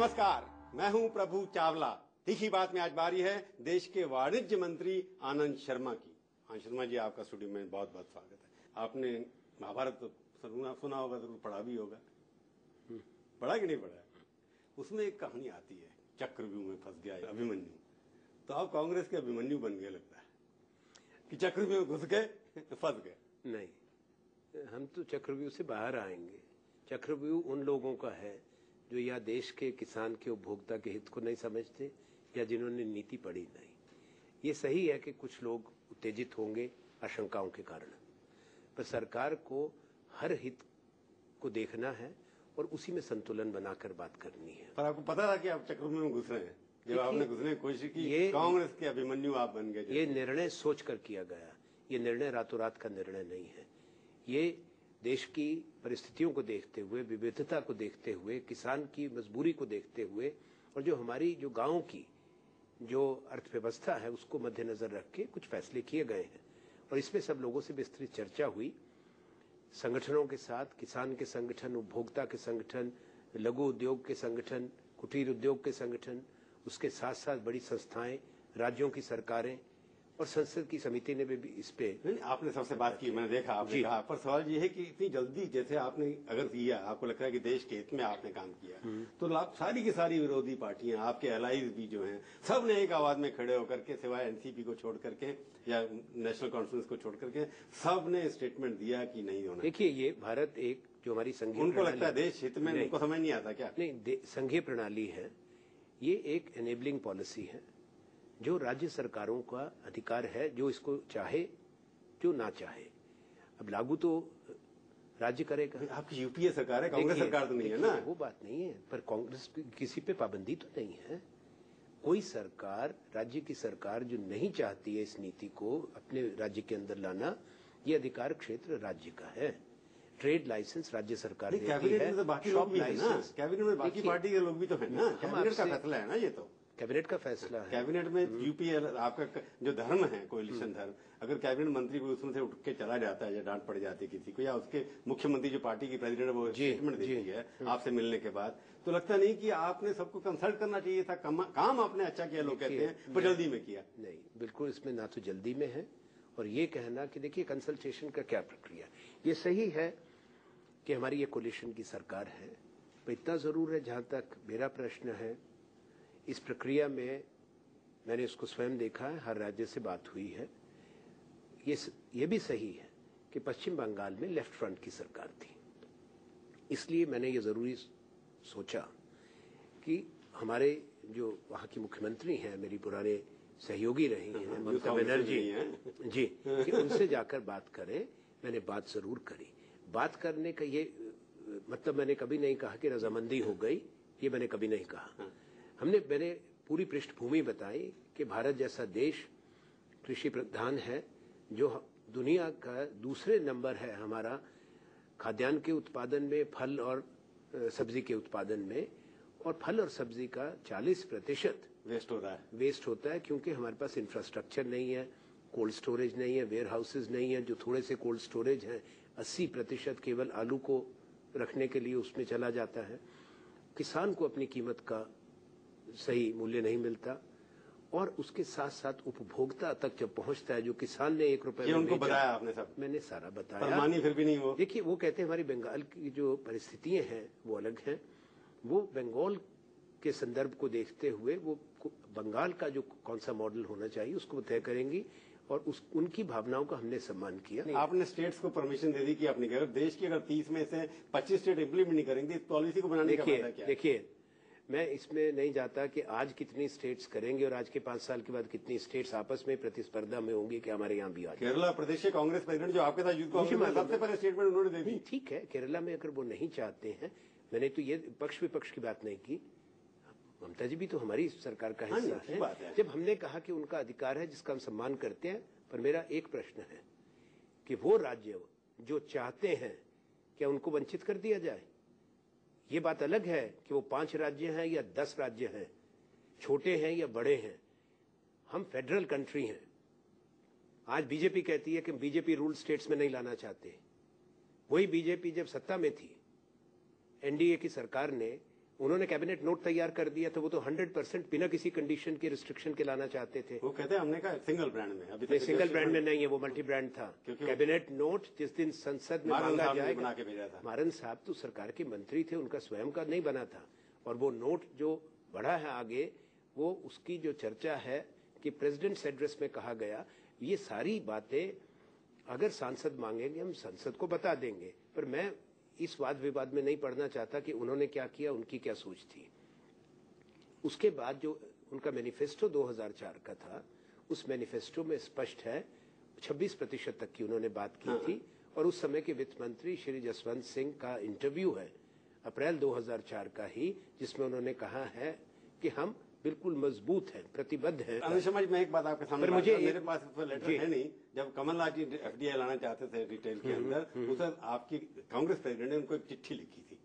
नमस्कार, मैं हूं प्रभु चावला। तीखी बात में आज बारी है देश के वाणिज्य मंत्री आनंद शर्मा की। आनंद शर्मा जी, आपका स्टूडियो में बहुत बहुत स्वागत है। आपने महाभारत सुना होगा, जरूर पढ़ा भी होगा। पढ़ा कि नहीं पढ़ा? उसमें एक कहानी आती है, चक्रव्यूह में फंस गया अभिमन्यु। तो आप कांग्रेस के अभिमन्यु बन गए लगता है कि चक्रव्यूह में घुस गए, फंस गए। नहीं, हम तो चक्रव्यूह से बाहर आएंगे। चक्रव्यूह उन लोगों का है जो या देश के किसान के उपभोक्ता के हित को नहीं समझते या जिन्होंने नीति पढ़ी नहीं। ये सही है कि कुछ लोग उत्तेजित होंगे आशंकाओं के कारण, पर सरकार को हर हित को देखना है और उसी में संतुलन बनाकर बात करनी है। पर आपको पता था कि आप चक्रव्यूह में घुस रहे हैं जब आपने घुसने की कोशिश की? कांग्रेस के अभिमन्यु आप बन गए। ये निर्णय सोच कर किया गया, ये निर्णय रातों रात का निर्णय नहीं है। ये देश की परिस्थितियों को देखते हुए, विविधता को देखते हुए, किसान की मजबूरी को देखते हुए और जो हमारी जो गांव की जो अर्थव्यवस्था है उसको मद्देनजर रख के कुछ फैसले किए गए हैं। और इसमें सब लोगों से विस्तृत चर्चा हुई, संगठनों के साथ, किसान के संगठन, उपभोक्ता के संगठन, लघु उद्योग के संगठन, कुटीर उद्योग के संगठन, उसके साथ साथ बड़ी संस्थाएं, राज्यों की सरकारें और संसद की समिति ने भी इस पे। आपने सबसे बात की, मैंने देखा, आपने कहा। पर सवाल ये है कि इतनी जल्दी जैसे आपने अगर किया, आपको लगता है कि देश के हित में आपने काम किया, तो सारी की सारी विरोधी पार्टियां, आपके एलाइज भी जो हैं, सब ने एक आवाज में खड़े होकर के, सिवाय एनसीपी को छोड़ करके या नेशनल कॉन्फ्रेंस को छोड़ करके, सब ने स्टेटमेंट दिया कि नहीं होना। देखिए, ये भारत एक जो हमारी संघीय, उनको लगता है देश हित में, उनको समझ नहीं आता क्या? नहीं, संघीय प्रणाली है, ये एक एनेबलिंग पॉलिसी है जो राज्य सरकारों का अधिकार है, जो इसको चाहे, जो ना चाहे। अब लागू तो राज्य करेगा। आपकी यूपीए सरकार है, कांग्रेस सरकार तो नहीं है ना? वो बात नहीं है, पर कांग्रेस किसी पे पाबंदी तो नहीं है। कोई सरकार, राज्य की सरकार जो नहीं चाहती है इस नीति को अपने राज्य के अंदर लाना, ये अधिकार क्षेत्र राज्य का है। ट्रेड लाइसेंस राज्य सरकार देती है। कैबिनेट में तो बाकी लोग भी हैं ना, कैबिनेट में बाकी पार्टी के लोग भी तो हैं ना। कैबिनेट का फैसला है ना, ये तो कैबिनेट का फैसला है। कैबिनेट में यूपीए आपका जो धर्म है, कोएलिशन धर्म, अगर कैबिनेट मंत्री को उसमें से उठ के चला जाता है या डांट पड़ जाती है किसी को, या उसके मुख्यमंत्री जो पार्टी की प्रेसिडेंट है वो स्टेटमेंट देती है आपसे मिलने के बाद, तो लगता नहीं कि आपने सबको कंसल्ट करना चाहिए था? काम आपने अच्छा किया, लोग कहते हैं, पर जल्दी में किया। नहीं, बिल्कुल इसमें ना तो जल्दी में है, और ये कहना कि देखिए कंसल्टेशन का क्या प्रक्रिया, ये सही है कि हमारी ये कोलिशन की सरकार है, पर इतना जरूर है, जहां तक मेरा प्रश्न है, इस प्रक्रिया में मैंने इसको स्वयं देखा है, हर राज्य से बात हुई है। ये भी सही है कि पश्चिम बंगाल में लेफ्ट फ्रंट की सरकार थी, इसलिए मैंने ये जरूरी सोचा कि हमारे जो वहाँ की मुख्यमंत्री हैं, मेरी पुराने सहयोगी रही हैं, ममता बनर्जी जी, कि उनसे जाकर बात करें। मैंने बात जरूर करी। बात करने का ये मतलब मैंने कभी नहीं कहा कि रजामंदी हो गई, ये मैंने कभी नहीं कहा। मैंने पूरी पृष्ठभूमि बताई कि भारत जैसा देश कृषि प्रधान है, जो दुनिया का दूसरे नंबर है हमारा खाद्यान्न के उत्पादन में, फल और सब्जी के उत्पादन में, और फल और सब्जी का 40% वेस्ट होता है क्योंकि हमारे पास इंफ्रास्ट्रक्चर नहीं है, कोल्ड स्टोरेज नहीं है, वेयर हाउसेज नहीं है। जो थोड़े से कोल्ड स्टोरेज हैं, 80% केवल आलू को रखने के लिए उसमें चला जाता है। किसान को अपनी कीमत का सही मूल्य नहीं मिलता, और उसके साथ साथ उपभोक्ता तक जब पहुंचता है, जो किसान ने 1 रुपए में उनको बताया आपने सब? मैंने सारा बताया। मानी फिर भी नहीं वो। देखिए, वो कहते हैं हमारी बंगाल की जो परिस्थितियां हैं वो अलग हैं। वो बंगाल के संदर्भ को देखते हुए वो बंगाल का जो कौन सा मॉडल होना चाहिए उसको तय करेंगी, और उनकी भावनाओं का हमने सम्मान किया। आपने स्टेट्स को परमिशन दे दी कि अपनी देश की अगर 30 में से 25 स्टेट इम्प्लीमेंट नहीं करेंगे, इस पॉलिसी को बनाने का फायदा क्या है? देखिए, मैं इसमें नहीं जाता कि आज कितनी स्टेट्स करेंगे और आज के 5 साल के बाद कितनी स्टेट्स आपस में प्रतिस्पर्धा में होंगी कि हमारे यहाँ भी आ जाए। केरला प्रदेश के कांग्रेस प्रेसिडेंट जो आपके साथ युद्ध कांग्रेस, सबसे पहले स्टेटमेंट उन्होंने दे दी। ठीक है, केरला में अगर वो नहीं चाहते हैं, मैंने तो ये पक्ष विपक्ष की बात नहीं की। ममता जी भी तो हमारी सरकार का हिस्सा है। जब हमने कहा कि उनका अधिकार है जिसका हम सम्मान करते हैं, पर मेरा एक प्रश्न है कि वो राज्य जो चाहते हैं, क्या उनको वंचित कर दिया जाए? ये बात अलग है कि वो 5 राज्य हैं या 10 राज्य हैं, छोटे हैं या बड़े हैं। हम फेडरल कंट्री हैं। आज बीजेपी कहती है कि बीजेपी रूल स्टेट्स में नहीं लाना चाहते। वही बीजेपी जब सत्ता में थी, एनडीए की सरकार ने उन्होंने कैबिनेट नोट तैयार कर दिया तो वो तो 100% बिना किसी कंडीशन के रिस्ट्रिक्शन के लाना चाहते थे। वो कहते हैं हमने कहा सिंगल ब्रांड में, अभी तक सिंगल ब्रांड में नहीं है, वो मल्टी ब्रांड था। कैबिनेट नोट जिस दिन संसद में मांगा जाएगा, मारन साहब तो सरकार के मंत्री थे, उनका स्वयं का नहीं बना था। और वो नोट जो बढ़ा है आगे, वो उसकी जो चर्चा है कि प्रेसिडेंट्स एड्रेस में कहा गया, ये सारी बातें अगर सांसद मांगेंगे हम संसद को बता देंगे। पर मैं इस वाद विवाद में नहीं पड़ना चाहता कि उन्होंने क्या किया, उनकी क्या सोच थी। उसके बाद जो उनका मैनिफेस्टो 2004 का था, उस मैनिफेस्टो में स्पष्ट है 26% तक की उन्होंने बात की थी। और उस समय के वित्त मंत्री श्री जसवंत सिंह का इंटरव्यू है अप्रैल 2004 का ही, जिसमें उन्होंने कहा है कि हम बिल्कुल मजबूत हैं, प्रतिबद्ध हैं। आनंद शर्मा जी, मैं एक बात आपके सामने, मुझे मेरे पास लेटर है नहीं, जब कमलनाथ जी एफडीआई लाना चाहते थे रिटेल के अंदर, उस आपकी कांग्रेस प्रेसिडेंट ने उनको एक चिट्ठी लिखी थी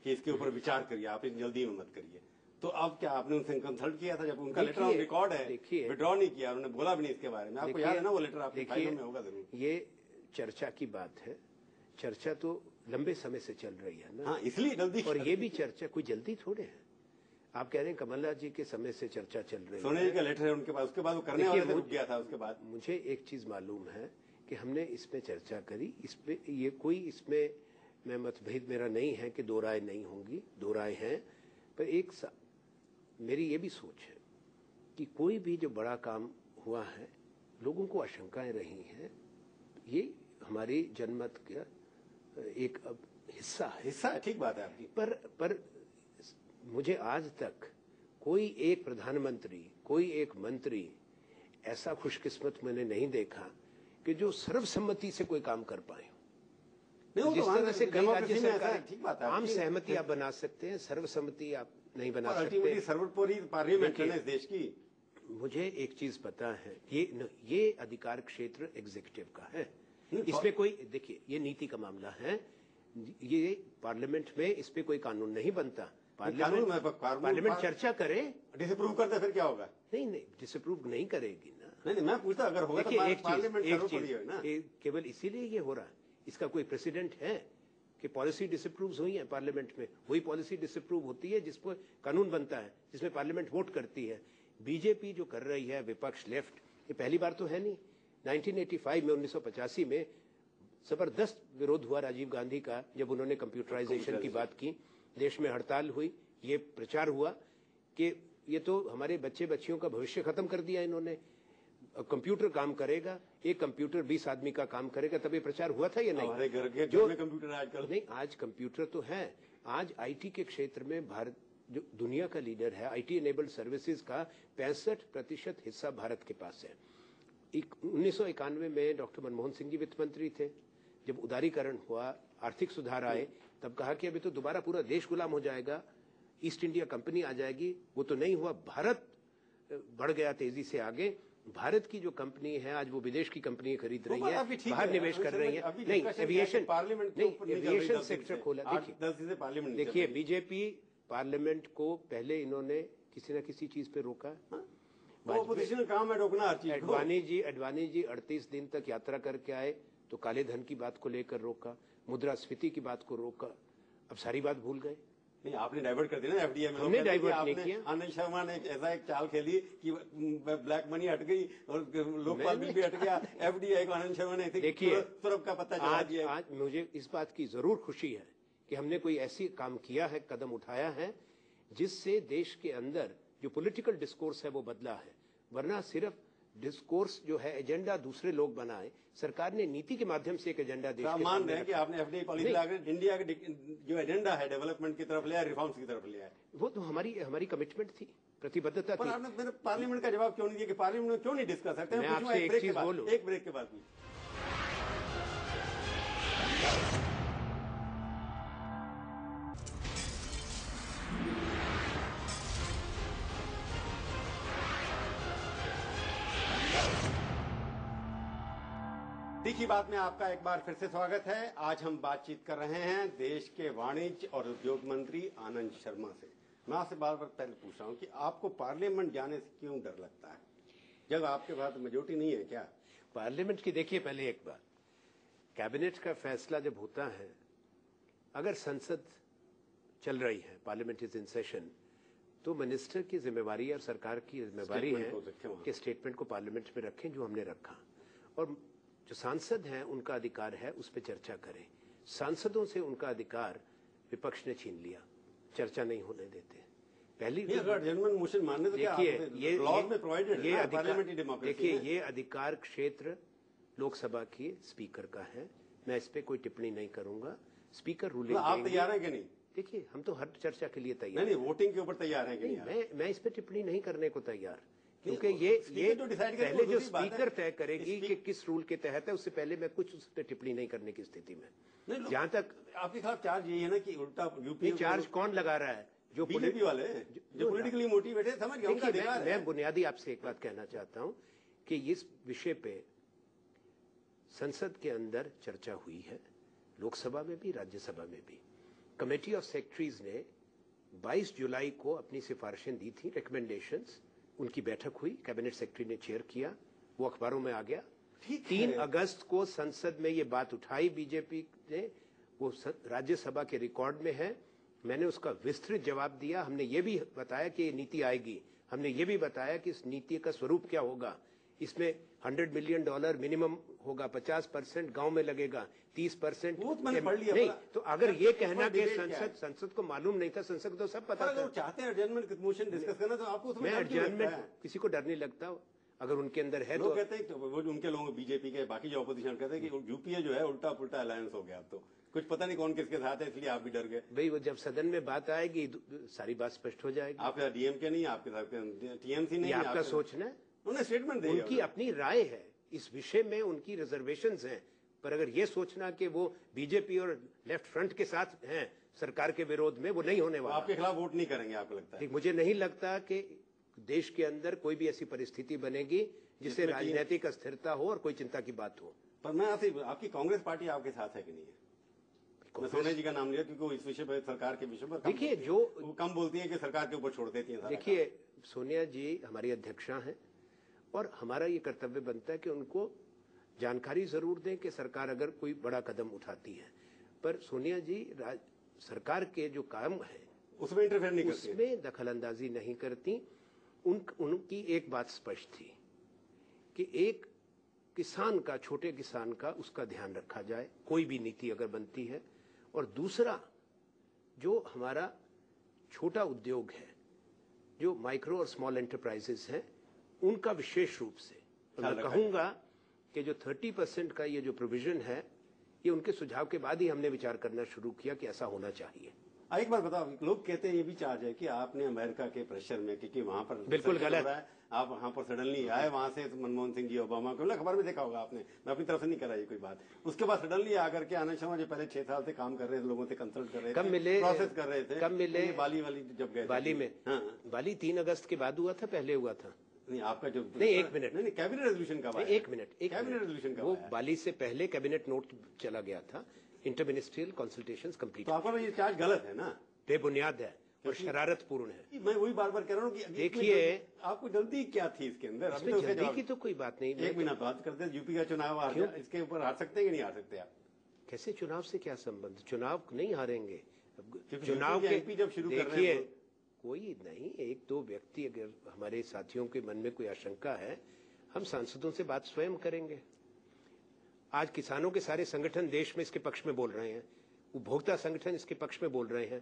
कि इसके ऊपर विचार करिए, आप जल्दी में मत करिए। तो अब क्या आपने उनसे कंसल्ट किया था? जब उनका लेटर ऑन रिकॉर्ड है, विड्रॉ नहीं किया, उन्होंने बोला भी नहीं इसके बारे में। आपको याद है ना वो लेटर? आपके फाइलों में होगा जरूर। ये चर्चा की बात है, चर्चा तो लंबे समय से चल रही है ना। हाँ, इसलिए जल्दी। और ये भी चर्चा कोई जल्दी थोड़े है। आप कह रहे हैं कमलनाथ जी के समय से चर्चा चल रही है। सोने जी का लेटर है उनके पास, उसके बाद वो करने वाले थे, रुक गया था उसके बाद। मुझे एक चीज मालूम है कि हमने इसमें चर्चा करी, इसमें ये कोई इसमें मैं मतभेद मेरा नहीं है कि दो राय नहीं होंगी, दो राय हैं। पर मेरी ये भी सोच है कि कोई भी जो बड़ा काम हुआ है, लोगों को आशंकाएं रही हैं, ये हमारी जनमत का एक हिस्सा है। ठीक बात है आपकी। पर मुझे आज तक कोई एक प्रधानमंत्री, कोई एक मंत्री ऐसा खुशकिस्मत मैंने नहीं देखा कि जो सर्वसम्मति से कोई काम कर पाए। जिस तरह से कई राज्य सरकार आम सहमति आप बना सकते हैं, सर्वसम्मति आप नहीं बना सकते। सर्वोपरि पार्लियामेंट है इस देश की। मुझे एक चीज पता है, ये अधिकार क्षेत्र एग्जीक्यूटिव का है। इसमें कोई, देखिए, ये नीति का मामला है, ये पार्लियामेंट में इस पे कोई कानून नहीं बनता। पार्लियामेंट चर्चा करे, डिसअप्रूव करते फिर क्या होगा? नहीं, डिसअप्रूव नहीं करेगी ना। नहीं, मैं पूछता अगर होगा तो पार्लियामेंट सर्वोपरि है ना। केवल इसीलिए ये हो रहा है, इसका कोई प्रेसिडेंट है कि पॉलिसी डिसअप्रूव हुई है पार्लियामेंट में? वही पॉलिसी डिसअप्रूव होती है जिस पर कानून बनता है, जिसमें पार्लियामेंट वोट करती है। बीजेपी जो कर रही है, विपक्ष लेफ्ट, ये पहली बार तो है नहीं। 1985 में 1985 में जबरदस्त विरोध हुआ राजीव गांधी का, जब उन्होंने कंप्यूटराइजेशन की बात की, देश में हड़ताल हुई, ये प्रचार हुआ कि ये तो हमारे बच्चे बच्चियों का भविष्य खत्म कर दिया इन्होंने, कंप्यूटर काम करेगा, एक कंप्यूटर 20 आदमी का काम करेगा। तब ये प्रचार हुआ था या नहीं? हमारे घर के जो कंप्यूटर आजकल नहीं, आज कंप्यूटर तो है। आज आईटी के क्षेत्र में भारत जो दुनिया का लीडर है, आईटी एनेबल्ड सर्विसेज का 65% हिस्सा भारत के पास है। 1991 में डॉक्टर मनमोहन सिंह जी वित्त मंत्री थे, जब उदारीकरण हुआ, आर्थिक सुधार आए, तब कहा कि अभी तो दोबारा पूरा देश गुलाम हो जाएगा, ईस्ट इंडिया कंपनी आ जाएगी। वो तो नहीं हुआ, भारत बढ़ गया तेजी से आगे। भारत की जो कंपनी है आज वो विदेश की कंपनी खरीद रही है, बाहर निवेश कर रही है। नहीं, एविएशन सेक्टर खोला। देखिए, बीजेपी पार्लियामेंट को पहले इन्होंने किसी न किसी चीज पे रोका। ऑपोजिशन काम है रोकना हर चीज। अडवाणी जी 38 दिन तक यात्रा करके आए तो काले धन की बात को लेकर रोका, मुद्रास्फीति की बात को रोका। अब सारी बात भूल गए। नहीं, आपने डाइवर्ट कर दिया ना एफडीआई में। हमने डाइवर्ट नहीं किया। आनंद शर्मा ने ऐसा एक चाल खेली कि ब्लैक मनी हट गई और लोकपाल बिल भी हट गया। एफडीआई को आनंद शर्मा ने देखिए तुरंत का पता चला दिया। आज मुझे इस बात की जरूर खुशी है कि हमने कोई ऐसी काम किया है, कदम उठाया है, जिससे देश के अंदर जो पॉलिटिकल डिस्कोर्स है वो बदला है। वरना सिर्फ डिस्कोर्स जो है, एजेंडा दूसरे लोग बनाए। सरकार ने नीति के माध्यम से एक एजेंडा देश के मान रहे हैं कि आपने एफडीआई पॉलिसी लाकर इंडिया के जो एजेंडा है डेवलपमेंट की तरफ ले आए, रिफॉर्म्स की तरफ ले आए। वो तो हमारी कमिटमेंट थी, प्रतिबद्धता थी। आपने मेरे पार्लियामेंट का जवाब क्यों नहीं दिया कि पार्लियामेंट में क्यों नहीं डिस्कस करते? मैं आपसे एक चीज बोलूं, एक ब्रेक के बाद भी। तीखी बात में आपका एक बार फिर से स्वागत है। आज हम बातचीत कर रहे हैं देश के वाणिज्य और उद्योग मंत्री आनंद शर्मा से। मैं आपसे बार बार पहले पूछ रहा हूं कि आपको पार्लियामेंट जाने से क्यों डर लगता है, जब आपके पास मेजोरिटी नहीं है? क्या पार्लियामेंट की, देखिए पहले एक बात, कैबिनेट का फैसला जब होता है, अगर संसद चल रही है, पार्लियामेंट इज इन सेशन, तो मिनिस्टर की जिम्मेवारी और सरकार की जिम्मेवारी है कि स्टेटमेंट को पार्लियामेंट में रखें, जो हमने रखा। और जो सांसद हैं उनका अधिकार है उस पर चर्चा करें। सांसदों से उनका अधिकार विपक्ष ने छीन लिया, चर्चा नहीं होने देते। पहली अगर मोशन मानने तो देखिए लॉज में प्रोवाइडेड ये है, पार्लियामेंट्री डेमोक्रेसी देखिए ये अधिकार क्षेत्र लोकसभा की स्पीकर का है, मैं इस पे कोई टिप्पणी नहीं करूंगा। स्पीकर रूलिंग आप तैयार हैं कि नहीं? देखिए हम तो हर चर्चा के लिए तैयार नहीं, वोटिंग के ऊपर तैयार हैं कि नहीं? मैं इस पे टिप्पणी नहीं करने को तैयार, क्योंकि ये पहले जो स्पीकर तय करेगी कि किस रूल के तहत है, उससे पहले मैं कुछ उस पर टिप्पणी नहीं करने की स्थिति में। जहां तक आपके खिलाफ चार्ज यही है ना कि उल्टा यूपी चार्ज कौन लगा रहा है? जो बीजेपी वाले जो पॉलिटिकली मोटिवेटेड, समझ गया उनका अधिकार है। मैं बुनियादी आपसे एक बात कहना चाहता हूं कि इस विषय पे संसद के अंदर चर्चा हुई है, लोकसभा में भी राज्यसभा में भी। कमेटी ऑफ सेक्रेटरीज ने 22 जुलाई को अपनी सिफारिशें दी थी, रिकमेंडेशंस, उनकी बैठक हुई, कैबिनेट सेक्रेटरी ने चेयर किया, वो अखबारों में आ गया। 3 अगस्त को संसद में ये बात उठाई बीजेपी ने, वो राज्यसभा के रिकॉर्ड में है। मैंने उसका विस्तृत जवाब दिया। हमने ये भी बताया कि ये नीति आएगी, हमने ये भी बताया कि इस नीति का स्वरूप क्या होगा। इसमें $100 मिलियन मिनिमम होगा, 50% गांव में लगेगा, 30% नहीं। तो अगर ये कहना कि संसद को मालूम नहीं था, संसद को तो सब पता था। चाहते हैं एडजर्नमेंट मोशन डिस्कस करना, तो आपको मैं एडजर्नमेंट किसी को डर नहीं लगता, अगर उनके अंदर है। लोग कहते हैं तो वो उनके लोग बीजेपी के बाकी जो ऑपोजिशन कहते हैं कि यूपीए जो है उल्टा पुल्टा अलायंस हो गया, अब तो कुछ पता नहीं कौन किसके साथ है, इसलिए आप भी डर गए। भाई वो जब सदन में बात आएगी सारी बात स्पष्ट हो जाएगी। आपका डीएमके नहीं, आपके साथ टीएमसी नहीं, आपका सोचना है, उन्हें स्टेटमेंट देगा, उनकी अपनी राय है इस विषय में, उनकी रिजर्वेशंस हैं। पर अगर ये सोचना कि वो बीजेपी और लेफ्ट फ्रंट के साथ हैं सरकार के विरोध में, वो नहीं होने वाला। आपके खिलाफ वोट नहीं करेंगे, आपको लगता है? मुझे नहीं लगता कि देश के अंदर कोई भी ऐसी परिस्थिति बनेगी जिससे राजनीतिक अस्थिरता हो और कोई चिंता की बात हो। पर मैं आपकी कांग्रेस पार्टी आपके साथ है कि नहीं है? मैं सोनिया जी का नाम लिया क्योंकि वो इस विषय पर, सरकार के विषय पर देखिए जो कम बोलती है कि सरकार के ऊपर छोड़ देती है। देखिए सोनिया जी हमारी अध्यक्षा हैं और हमारा ये कर्तव्य बनता है कि उनको जानकारी जरूर दें कि सरकार अगर कोई बड़ा कदम उठाती है। पर सोनिया जी सरकार के जो काम है उसमें इंटरफेयर नहीं करती, उसमें दखल अंदाजी नहीं करती। उनकी एक बात स्पष्ट थी कि एक किसान का, छोटे किसान का, उसका ध्यान रखा जाए कोई भी नीति अगर बनती है। और दूसरा जो हमारा छोटा उद्योग है, जो माइक्रो और स्मॉल एंटरप्राइजेस हैं, उनका विशेष रूप से मैं कहूंगा कि जो 30% का ये जो प्रोविजन है, ये उनके सुझाव के बाद ही हमने विचार करना शुरू किया कि ऐसा होना चाहिए। एक बार बताओ, लोग कहते हैं ये भी चार्ज है कि आपने अमेरिका के प्रेशर में, क्योंकि वहां पर बिल्कुल गलत है, आप वहां पर सडनली आए, वहां से मनमोहन सिंह जी, ओबामा को खबर में देखा होगा आपने, मैं अपनी तरफ से नहीं कर रहा ये कोई बात। उसके बाद सडनली आकर के आनंद शर्मा जो पहले 6 साल से काम कर रहे थे, लोगों से कंसल्ट कर रहे थे, कब मिले, प्रोसेस कर रहे थे, कब मिले? बाली वाली जब गए बाली में। बाली 3 अगस्त के बाद हुआ था, पहले हुआ था? नहीं, आपका जो नहीं, एक मिनट, नहीं कैबिनेट रेजोल्यूशन का, एक मिनट, कैबिनेट रेजोल्यूशन का वो बाली से पहले कैबिनेट नोट चला गया था, इंटरमिनिस्ट्रियल कंसल्टेशंस कंप्लीट। तो आपका ये चार्ज गलत है ना, बेबुनियाद है और शरारतपूर्ण है। मैं वही बार बार कह रहा हूँ कि देखिए आपको जल्दी क्या थी इसके अंदर? इसमें जल्दी की तो कोई बात नहीं। एक मिनट बात करते हैं, यूपी का चुनाव इसके ऊपर हार सकते हैं कि नहीं हार सकते आप? कैसे? चुनाव से क्या संबंध? चुनाव नहीं हारेंगे, चुनाव के एमपी जब शुरू कर रहे हैं, कोई नहीं, 1-2 व्यक्ति, अगर हमारे साथियों के मन में कोई आशंका है, हम सांसदों से बात स्वयं करेंगे। आज किसानों के सारे संगठन देश में इसके पक्ष में बोल रहे हैं, उपभोक्ता संगठन इसके पक्ष में बोल रहे हैं,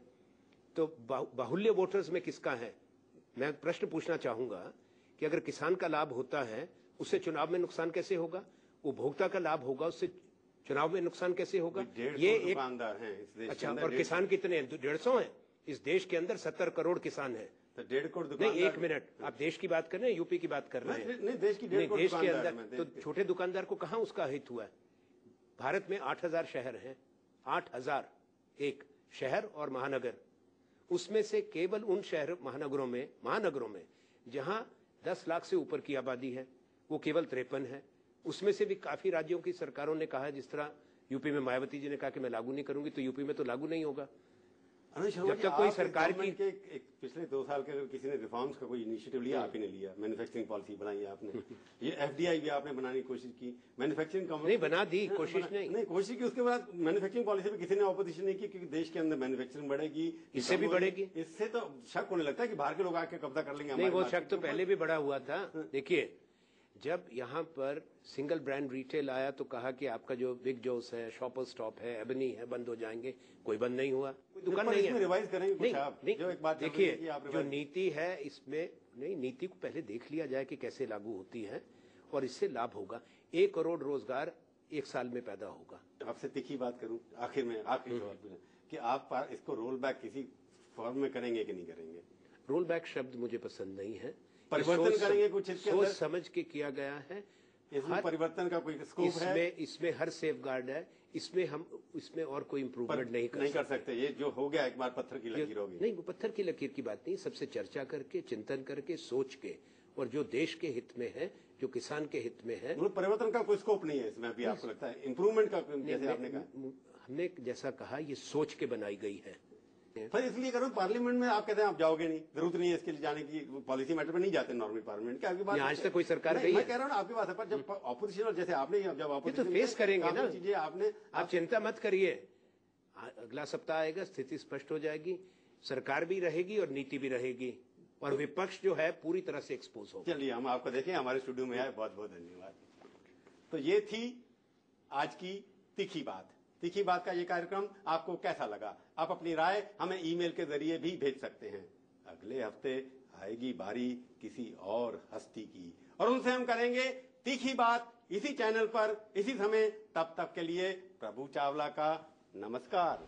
तो बाहुल्य वोटर्स में किसका है? मैं प्रश्न पूछना चाहूंगा कि अगर किसान का लाभ होता है, उससे चुनाव में नुकसान कैसे होगा? उपभोक्ता का लाभ होगा, उससे चुनाव में नुकसान कैसे होगा? ये एक दुकानदार हैं इस देश अच्छा, और किसान कितने हैं? 150 हैं इस देश के अंदर, 70 करोड़ किसान हैं। तो 1.5 करोड़ दुकानदार। नहीं, एक मिनट, आप देश की बात कर रहे हैं, यूपी की बात कर रहे हैं? नहीं, देश की 1.5 करोड़ देश के अंदर तो छोटे दुकानदार को कहां उसका हित हुआ है? भारत में 8000 शहर हैं, 8000 एक शहर और महानगर, उसमें से केवल उन शहर महानगरों में जहां 10 लाख से ऊपर की आबादी है, वो केवल 53 है। उसमें से भी काफी राज्यों की सरकारों ने कहा है, जिस तरह यूपी में मायावती जी ने कहा कि मैं लागू नहीं करूंगी, तो यूपी में तो लागू नहीं होगा। आनंद शर्मा जब जी, तक कोई आप सरकार की गवर्नमेंट के पिछले 2 साल के अगर किसी ने रिफॉर्म्स का कोई इनिशिएटिव लिया, आप ही ने लिया। मैन्युफैक्चरिंग पॉलिसी बनाई आपने, ये एफडीआई भी आपने बनाने की कोशिश की, मैन्युफैक्चरिंग नहीं बना दी, कोशिश नहीं कोशिश की। उसके बाद मैन्युफैक्चरिंग पॉलिसी पे किसी ने ऑपोजिशन नहीं की, क्योंकि देश के अंदर मैन्युफैक्चरिंग बढ़ेगी, इससे भी बढ़ेगी। इससे तो शक होने लगता है कि बाहर के लोग आके कब्जा कर लेंगे। नहीं, वो शक तो पहले भी बढ़ा हुआ था। देखिए, जब यहाँ पर सिंगल ब्रांड रिटेल आया तो कहा कि आपका जो बिग जोस है, शॉपर स्टॉप है, एबनी है, बंद हो जाएंगे। कोई बंद नहीं हुआ, कोई दुकान नहीं है। रिवाइज करेंगे कुछ आप? नहीं, जो एक बात देखिए, जो नीति है इसमें, नहीं, नीति को पहले देख लिया जाए कि कैसे लागू होती है और इससे लाभ होगा। 1 करोड़ रोजगार 1 साल में पैदा होगा। आपसे तीखी बात करूं आखिर में, आखिरी सवाल पूछें कि आप इसको रोल बैक किसी फॉर्म में करेंगे कि नहीं करेंगे? रोल बैक शब्द मुझे पसंद नहीं है। परिवर्तन करेंगे कुछ इसके अंदर? सोच समझ के किया गया है। इसमें परिवर्तन का कोई स्कोप है? इसमें हर सेफ गार्ड है। इसमें और कोई इम्प्रूवमेंट नहीं कर सकते। ये जो हो गया एक बार पत्थर की लकीर होगी। नहीं, वो पत्थर की लकीर की बात नहीं। सबसे चर्चा करके, चिंतन करके, सोच के, और जो देश के हित में है, जो किसान के हित में है। परिवर्तन का कोई स्कोप नहीं है इसमें अभी? आपको लगता है इम्प्रूवमेंट का, जैसे आपने कहा? हमने जैसा कहा, ये सोच के बनाई गई है। फिर इसलिए करूं, पार्लियामेंट में आप कहते हैं आप जाओगे नहीं, जरूरत नहीं है इसके लिए जाने की, पॉलिसी मैटर में नहीं जाते नॉर्मल पार्लियामेंट के। आपकी बात आज तक कोई सरकार गई है? मैं कह रहा हूं आपकी बात है, पर जब ऑपोजिशन, और जैसे आपने जब तो फेस करेंगे ना चीजें आपने। आप चिंता मत करिए, अगला सप्ताह आएगा, स्थिति स्पष्ट हो जाएगी, सरकार भी रहेगी और नीति भी रहेगी, और विपक्ष जो है पूरी तरह से एक्सपोज होगा। चलिए, हम आपको देखें, हमारे स्टूडियो में आए, बहुत बहुत धन्यवाद। तो ये थी आज की तीखी बात। तीखी बात का ये कार्यक्रम आपको कैसा लगा? आप अपनी राय हमें ईमेल के जरिए भी भेज सकते हैं। अगले हफ्ते आएगी बारी किसी और हस्ती की, और उनसे हम करेंगे तीखी बात इसी चैनल पर, इसी समय। तब तक के लिए प्रभु चावला का नमस्कार।